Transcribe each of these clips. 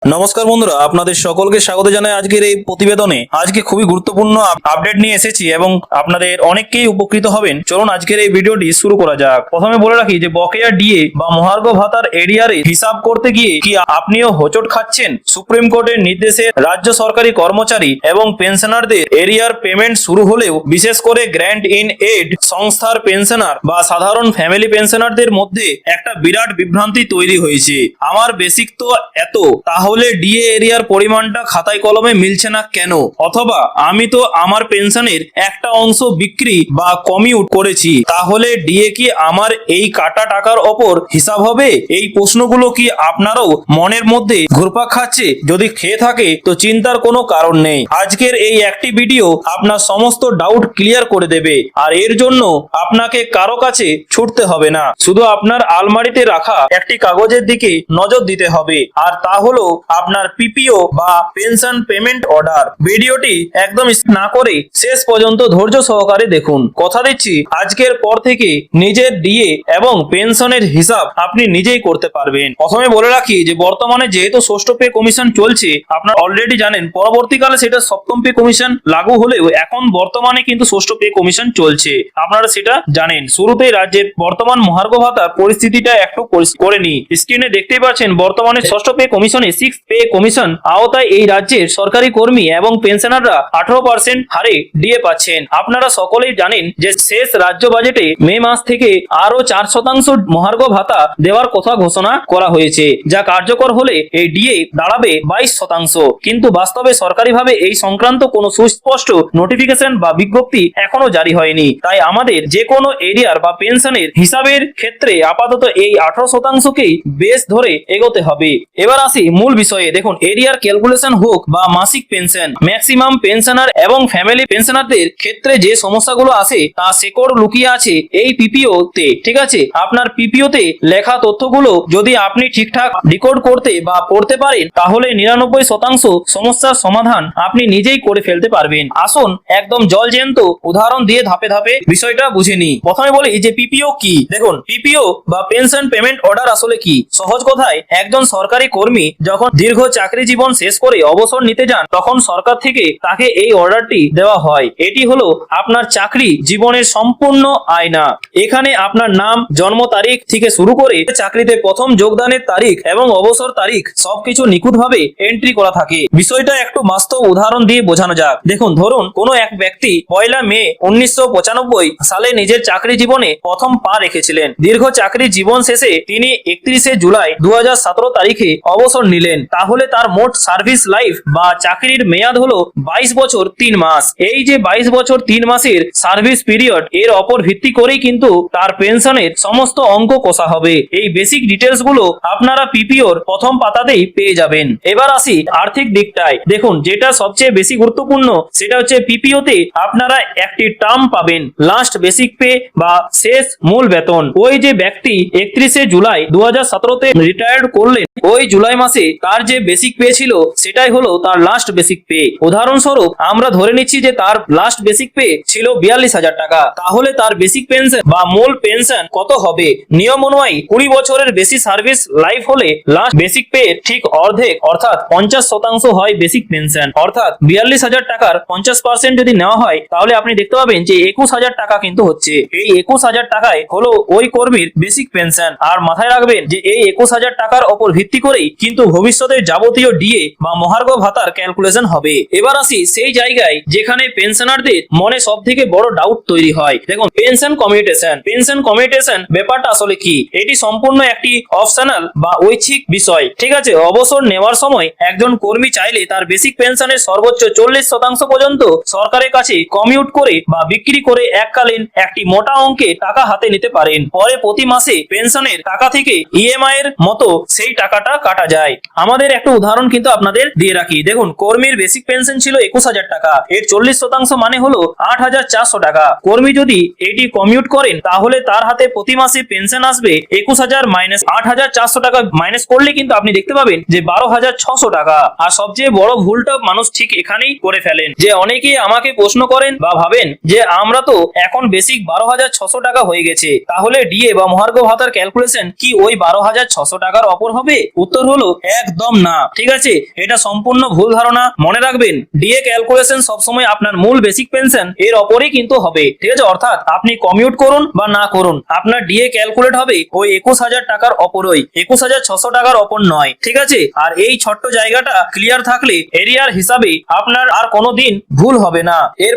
নমস্কার বন্ধুরা, আপনাদের সকলকে স্বাগত জানাই আজকের এই প্রতিবেদনে। আজকে খুবই গুরুত্বপূর্ণ আপডেট নিয়ে এসেছি এবং আপনাদের অনেককেই উপকৃত হবেন। চলুন আজকের এই ভিডিওটি শুরু করা যাক। প্রথমে বলে রাখি যে বকেয়া ডিএ বা মহার্ঘ ভাতার এরিয়ারে হিসাব করতে গিয়ে কি আপনিও হোঁচট খাচ্ছেন? সুপ্রিম কোর্টের নির্দেশে রাজ্য সরকারি কর্মচারী এবং পেনশনারদের এরিয়ার পেমেন্ট শুরু হলেও বিশেষ করে গ্র্যান্ট ইন এড সংস্থার পেনশনার বা সাধারণ ফ্যামিলি পেনশনারদের মধ্যে একটা বিরাট বিভ্রান্তি তৈরি হয়েছে। আমার বেসিক তো এত, তাহলে ডিএ এরিয়ার পরিমাণটা খাতায় কলমে মিলছে না কেন? অথবা আমি তো আমার পেনশনের একটা অংশ বিক্রি বা কমিউট করেছি, তাহলে ডিএ কি আমার এই কাটা টাকার ওপর হিসাব হবে? এই প্রশ্নগুলো কি আপনারও মনের মধ্যে ঘুরপাক খাচ্ছে? যদি খেয়ে থাকে তো চিন্তার কোনো কারণ নেই। আজকের এই একটি ভিডিও আপনার সমস্ত ডাউট ক্লিয়ার করে দেবে, আর এর জন্য আপনাকে কারো কাছে ছুটতে হবে না। শুধু আপনার আলমারিতে রাখা একটি কাগজের দিকে নজর দিতে হবে, আর তা হলো আপনার পিপিও বা পেনশন পেমেন্ট অর্ডার। ভিডিওটি একদম স্কিপ না করে শেষ পর্যন্ত ধৈর্য সহকারে দেখুন। কথা দিচ্ছি আজকের পর থেকে নিজের ডিএ এবং পেনশনের হিসাব আপনি নিজেই করতে পারবেন। প্রথমে বলে রাখি যে বর্তমানে যেহেতু ষষ্ঠ পে কমিশন চলছে, আপনারা অলরেডি জানেন, পরবর্তীকালে সেটা সপ্তম পে কমিশন লাগু হলেও এখন বর্তমানে কিন্তু ষষ্ঠ পে কমিশন চলছে, আপনারা সেটা জানেন। শুরুতেই রাজ্যের বর্তমান মহার্ঘ ভাতার পরিস্থিতিটা একটু করে নি। স্ক্রিনে দেখতেই পাচ্ছেন বর্তমানে ষষ্ঠ পে কমিশনে সিক্স পে কমিশন আওতায় এই রাজ্যের সরকারি কর্মী এবং পেনশনাররা 18% হারে ডিএ পাচ্ছেন। আপনারা সকলেই জানেন যে শেষ রাজ্য বাজেটে মে মাস থেকে আরো 4% মহার্ঘ ভাতা দেওয়ার কথা ঘোষণা করা হয়েছে, যা কার্যকর হলে এই ডিএ দাঁড়াবে 22%। কিন্তু বাস্তবে সরকারিভাবে এই সংক্রান্ত কোনো সুস্পষ্ট নোটিফিকেশন বা বিজ্ঞপ্তি এখনো জারি হয়নি। তাই আমাদের যে কোনো এরিয়ার বা পেনশনের হিসাবের ক্ষেত্রে আপাতত এই 18%কেই বেস ধরে এগোতে হবে। এবার আসি মূল বিষয়ে। দেখুন, এরিয়ার ক্যালকুলেশন হোক বা মাসিক পেনশন, ম্যাক্সিমাম পেনশনার এবং ফ্যামিলি পেনশনারদের ক্ষেত্রে যে সমস্যাগুলো আসে তা শেকড় লুকিয়ে আছে এই পিপিও তে। ঠিক আছে, আপনার পিপিও তে লেখা তথ্যগুলো যদি আপনি ঠিকঠাক ডিকোড করতে বা পড়তে পারেন, তাহলে 99% সমস্যার সমাধান আপনি নিজেই করে ফেলতে পারবেন। আসুন একদম জলজ্যান্ত উদাহরণ দিয়ে ধাপে ধাপে বিষয়টা বুঝে নিই। প্রথমে বলি যে পিপিও কি। দেখুন, পিপিও বা পেনশন পেমেন্ট অর্ডার আসলে কি? সহজ কথায়, একজন সরকারি কর্মী যখন দীর্ঘ চাকরি জীবন শেষ করে অবসর নিতে যান, তখন সরকার থেকে তাকে এই অর্ডারটি দেওয়া হয়। এটি হলো আপনার চাকরি জীবনের সম্পূর্ণ আয়না। এখানে আপনার নাম, জন্ম তারিখ থেকে শুরু করে চাকরিতে প্রথম যোগদানের তারিখ এবং অবসর তারিখ সবকিছু নিখুঁতভাবে এন্ট্রি করা থাকে। বিষয়টা একটু বাস্তব উদাহরণ দিয়ে বোঝানো যাক। দেখুন, ধরুন কোনো এক ব্যক্তি 1 মে 1995 সালে নিজের চাকরি জীবনে প্রথম পা রেখেছিলেন। দীর্ঘ চাকরি জীবন শেষে তিনি 31 জুলাই 2017 তারিখে অবসর নিলেন। তাহলে তার মোট সার্ভিস লাইফ বা চাকরির মেয়াদ হলো 22 বছর 3 মাস। এই যে 22 বছর 3 মাসের সার্ভিস পিরিয়ড, এর ওপর ভিত্তি করেই কিন্তু তার পেনশনের সমস্ত অঙ্ক কষা হবে। এই বেসিক ডিটেলস গুলো আপনারা পিপিওর প্রথম পাতাতেই পেয়ে যাবেন। এবার আসি আর্থিক দিকটায়। দেখুন, যেটা সবচেয়ে বেশি গুরুত্বপূর্ণ সেটা হচ্ছে পিপিওতে আপনারা একটি টার্ম পাবেন, লাস্ট বেসিক পে বা শেষ মূল বেতন। ওই যে ব্যক্তি 31 জুলাই 2017 তে রিটায়ার্ড করলেন, ওই জুলাই মাসে তার যে বেসিক পে ছিল সেটাই হলো তার লাস্ট বেসিক পে। উদাহরণস্বরূপ আমরা ধরে নিচ্ছি যে তার লাস্ট বেসিক পে ছিল 42,000 টাকা, তাহলে তার বেসিক পেনশন বা মূল পেনশন কত হবে? নিয়ম অনুযায়ী 20 বছরের বেশি সার্ভিস লাইফ হলে লাস্ট বেসিক পে ঠিক অর্ধেক অর্থাৎ 50% হয় বেসিক পেনশন। অর্থাৎ 42,000 টাকার 50% যদি নেওয়া হয়, তাহলে আপনি দেখতে পাবেন যে 21,000 টাকা কিন্তু হচ্ছে। এই 21,000 টাকায় হলো ওই কর্মীর বেসিক পেনশন। আর মাথায় রাখবেন যে এই 21,000 টাকার ওপর ভিত্তি করেই কিন্তু ভবিষ্যতের যাবতীয় ডিএ বা মহার্ঘ ভাতার ক্যালকুলেশন হবে। এবার আসি সেই জায়গায় যেখানে পেনশনারদের মনে সব থেকে বড় ডাউট তৈরি হয়। দেখুন, পেনশন কমিউটেশন। পেনশন কমিউটেশন ব্যাপারটা আসলে কি? এটি সম্পূর্ণ একটি অপশনাল বা ঐচ্ছিক বিষয়। ঠিক আছে, অবসর নেওয়ার সময় একজন কর্মী চাইলে তার বেসিক পেনশনের সর্বোচ্চ 40% পর্যন্ত সরকারের কাছে কমিউট করে বা বিক্রি করে এককালীন একটি মোটা অঙ্কে টাকা হাতে নিতে পারেন। পরে প্রতি মাসে পেনশনের টাকা থেকে ইএমআই এর মতো সেই টাকাটা কাটা যায়। আমাদের একটা উদাহরণ কিন্তু আপনাদের দিয়ে রাখি। দেখুন, কর্মীর বেসিক পেনশন ছিল 21,000 টাকা, এর 40% মানে হলো 8,400 টাকা। কর্মী যদি এটি কমিউট করেন, তাহলে তার হাতে প্রতি মাসে পেনশন আসবে 21,000 মাইনাস 8,400 টাকা মাইনাস করলে কিন্তু আপনি দেখতে পাবেন যে 12,600 টাকা। আর সবচেয়ে বড় ভুলটা মানুষ ঠিক এখানেই করে ফেলেন, যে অনেকেই আমাকে প্রশ্ন করেন বা ভাবেন যে আমরা তো এখন বেসিক 12,600 টাকা হয়ে গেছে, তাহলে ডিএ বা মহার্ঘ ভাতার ক্যালকুলেশন কি ওই 12,600 টাকার অপর হবে? উত্তর হলো একদম না, ঠিক আছে? এটা সম্পূর্ণ ভুল ধারণা। মনে রাখবেন, ডিএ ক্যালকুলেশন সবসময় আপনার মূল বেসিক পেনশন এর ওপরই কিন্তু হবে, ঠিক আছে? অর্থাৎ আপনি কমিউট করুন বা না করুন, আপনার ডিএ ক্যালকুলেট হবে ওই 21,000 টাকার ওপরই, 21,600 টাকার ওপর নয়, ঠিক আছে? আর এই ছোট্ট জায়গাটা ক্লিয়ার থাকলে এরিয়ার হিসাবে আপনার আর কোনোদিন ভুল হবে না। এর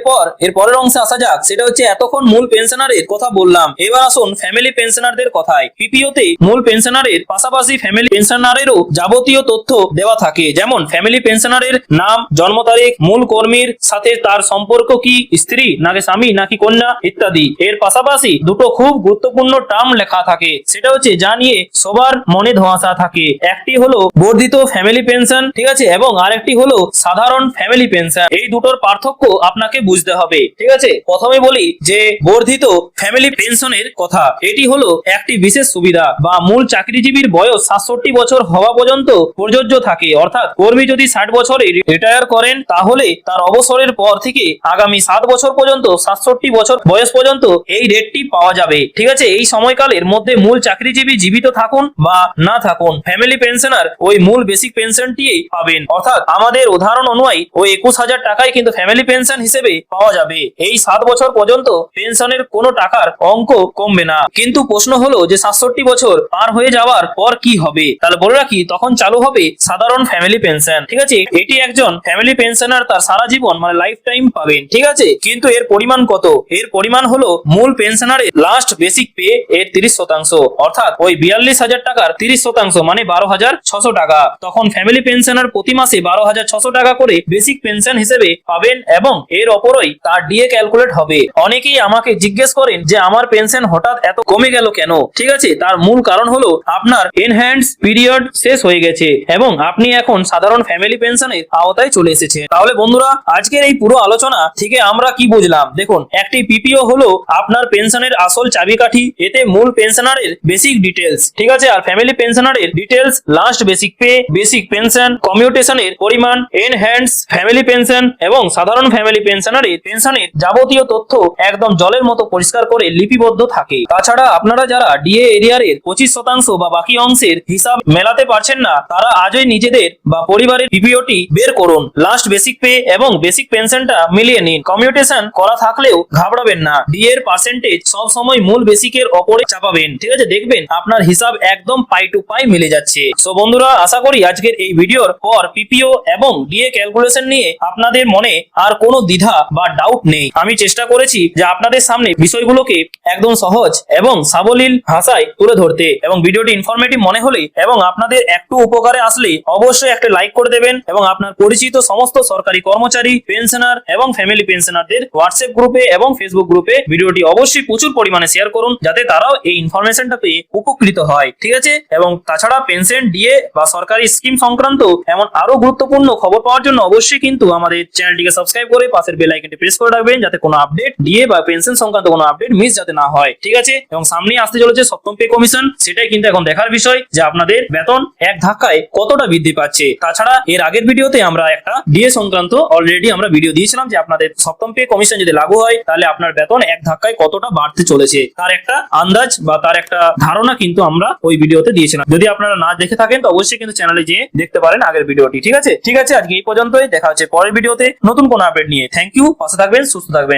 পরের অংশে আসা যাক, সেটা হচ্ছে এতক্ষণ মূল পেনশনারের কথা বললাম, এবার আসুন ফ্যামিলি পেনশনারদের কথায়। পিপিওতে মূল পেনশনারের পাশাপাশি ফ্যামিলি পেনশনারেরও যাবতীয় তথ্য দেওয়া থাকে, যেমন ফ্যামিলি পেনশনারের নাম, জন্ম তারিখ, মূল কর্মীর সাথে তার সম্পর্ক কি, স্ত্রী নাকি স্বামী নাকি কন্যা ইত্যাদি। এর পাশাপাশি দুটো খুব গুরুত্বপূর্ণ টার্ম লেখা থাকে, সেটা হচ্ছে যা নিয়ে সবার মনে ধোঁয়াশা থাকে। একটি হলো বর্ধিত ফ্যামিলি পেনশন, ঠিক আছে, এবং আরেকটি হলো সাধারণ ফ্যামিলি পেনশন। এই দুটোর পার্থক্য আপনাকে বুঝতে হবে, ঠিক আছে? প্রথমে বলি যে বর্ধিত ফ্যামিলি পেনশনের কথা। এটি হলো একটি বিশেষ সুবিধা বা মূল চাকরিজীবীর বয়স 67 বছর হওয়া পর্যন্ত প্রযোজ্য থাকে। অর্থাৎ কর্মী যদি 60 বছরে রিটায়ার করেন, তাহলে তার অবসরের পর থেকে আগামী 7 বছর পর্যন্ত 67 বছর বয়স পর্যন্ত এই রেটটি পাওয়া যাবে, ঠিক আছে? এই সময়কালের মধ্যে মূল চাকরিজীবী জীবিত থাকুন বা না থাকুন, ফ্যামিলি পেনশনার ওই মূল বেসিক পেনশনটি পাবেন। অর্থাৎ আমাদের উদাহরণ অনুযায়ী ওই 21,000 টাকায় কিন্তু ফ্যামিলি পেনশন হিসেবে পাওয়া যাবে। এই 7 বছর পর্যন্ত পেনশনের কোনো টাকার অঙ্ক কমবে না। কিন্তু প্রশ্ন হলো যে 67 বছর পার হয়ে যাওয়ার পর কি হবে? তাহলে বলে রাখি, তখন চালু হবে সাধারণ ফ্যামিলি পেনশন, ঠিক আছে? এটি একজন ফ্যামিলি পেনশনার তার সারা জীবন মানে লাইফ টাইম পাবেন, ঠিক আছে? কিন্তু এর পরিমাণ কত? এর পরিমাণ হলো মূল পেনশনারের লাস্ট বেসিক পে এর 30%, অর্থাৎ ওই 42,000 টাকার 30% মানে 12,600 টাকা। তখন ফ্যামিলি পেনশনার প্রতি মাসে 12,600 টাকা করে বেসিক পেনশন হিসেবে পাবেন এবং এর ওপরই তার ডিএ ক্যালকুলেট হবে। অনেকেই আমাকে জিজ্ঞেস করেন যে আমার পেনশন হঠাৎ এত কমে গেল কেন? ঠিক আছে, তার মূল কারণ হলো আপনার এনহ্যান্স পিরিয়ড শেষ হয়ে গেছে এবং আপনি এখন সাধারণ ফ্যামিলি পেনশনের আওতায় চলে এসেছে। তাহলে বন্ধুরা, আজকের এই পুরো আলোচনা থেকে আমরা কি বুঝলাম? দেখুন, একটি পিপিও হলো আপনার পেনশনের আসল চাবিকাঠি। এতে মূল পেনশনারের বেসিক ডিটেলস, ঠিক আছে, আর ফ্যামিলি পেনশনারের details, last basic pay, basic pension, কমিউটেশনের পরিমাণ, এনহ্যান্স ফ্যামিলি পেনশন এবং সাধারণ ফ্যামিলি পেনশনারের পেনশনের যাবতীয় তথ্য একদম জলের মতো পরিষ্কার করে লিপিবদ্ধ থাকে। তাছাড়া আপনারা যারা ডিএ এরিয়ারের 25% বা বাকি অংশের হিসাব মেলাতে পারছেন না, তারা আজই নিজেদের বা পরিবারের পিপিওটি বের করুন, লাস্ট বেসিক পে এবং বেসিক পেনশনটা মিলিয়ে নিন। কমিউটেশন করা থাকলেও ঘাবড়াবেন না, ডিএ এর পার্সেন্টেজ সব সময় মূল বেসিকের ওপরে চাপাবেন, ঠিক আছে? দেখবেন আপনার হিসাব একদম পাই টু পাই মিলে যাচ্ছে। সো বন্ধুরা, আশা করি আজকের এই ভিডিওর পর পিপিও এবং ডিএ ক্যালকুলেশন নিয়ে আপনাদের মনে আর কোনো দ্বিধা বা ডাউট নেই। আমি চেষ্টা করেছি যে আপনাদের সামনে বিষয়গুলোকে একদম সহজ এবং সাবলীল ভাষায় তুলে ধরতে, এবং ভিডিওটি ইনফরমেটিভ মনে হলে এবং আপনাদের একটু উপকারে আসলে অবশ্যই একটা লাইক করে দেবেন এবং আপনার পরিচিত সমস্ত সরকারি কর্মচারী, পেনশনার এবং ফ্যামিলি পেনশনারদের হোয়াটসঅ্যাপ গ্রুপে এবং ফেসবুক গ্রুপে ভিডিওটি অবশ্যই প্রচুর পরিমাণে শেয়ার করুন, যাতে তারাও এই ইনফরমেশনটা পেয়ে উপকৃত হয়, ঠিক আছে? এবং তাছাড়া পেনশন, ডিএ বা সরকারি স্কিম সংক্রান্ত এমন আরো গুরুত্বপূর্ণ খবর পাওয়ার জন্য অবশ্যই কিন্তু আমাদের চ্যানেলটিকে সাবস্ক্রাইব করে পাশের বেল আইকনটি প্রেস করে রাখবেন, যাতে কোনো আপডেট, ডিএ বা পেনশন সংক্রান্ত কোনো আপডেট মিস যাতে না হয়, ঠিক আছে? এবং সামনেই আসতে চলেছে সপ্তম পে কমিশন, সেটাই কিন্তু এখন দেখার বিষয় যে আপনাদের বেতন এক ধাক্কায় কতটা বৃদ্ধি পাচ্ছে। তাছাড়া এর আগের ভিডিওতে আমরা একটা ডিএ সংক্রান্ত অলরেডি আমরা ভিডিও দিয়েছিলাম যে আপনাদের সপ্তম পে কমিশন যদি লাগু হয়, তাহলে আপনার বেতন এক ধাক্কায় কতটা বাড়তে চলেছে তার একটা আন্দাজ বা তার একটা ধারণা কিন্তু আমরা ওই ভিডিওতে দিয়েছিলাম। যদি আপনারা না দেখে থাকেন তো অবশ্যই কিন্তু চ্যানেলে যেয়ে দেখতে পারেন আগের ভিডিওটি, ঠিক আছে? ঠিক আছে, আজকে এই পর্যন্তই, দেখা হচ্ছে পরের ভিডিওতে নতুন কোনো আপডেট নিয়ে। থ্যাংক ইউ, পাশে থাকবেন, সুস্থ থাকবেন।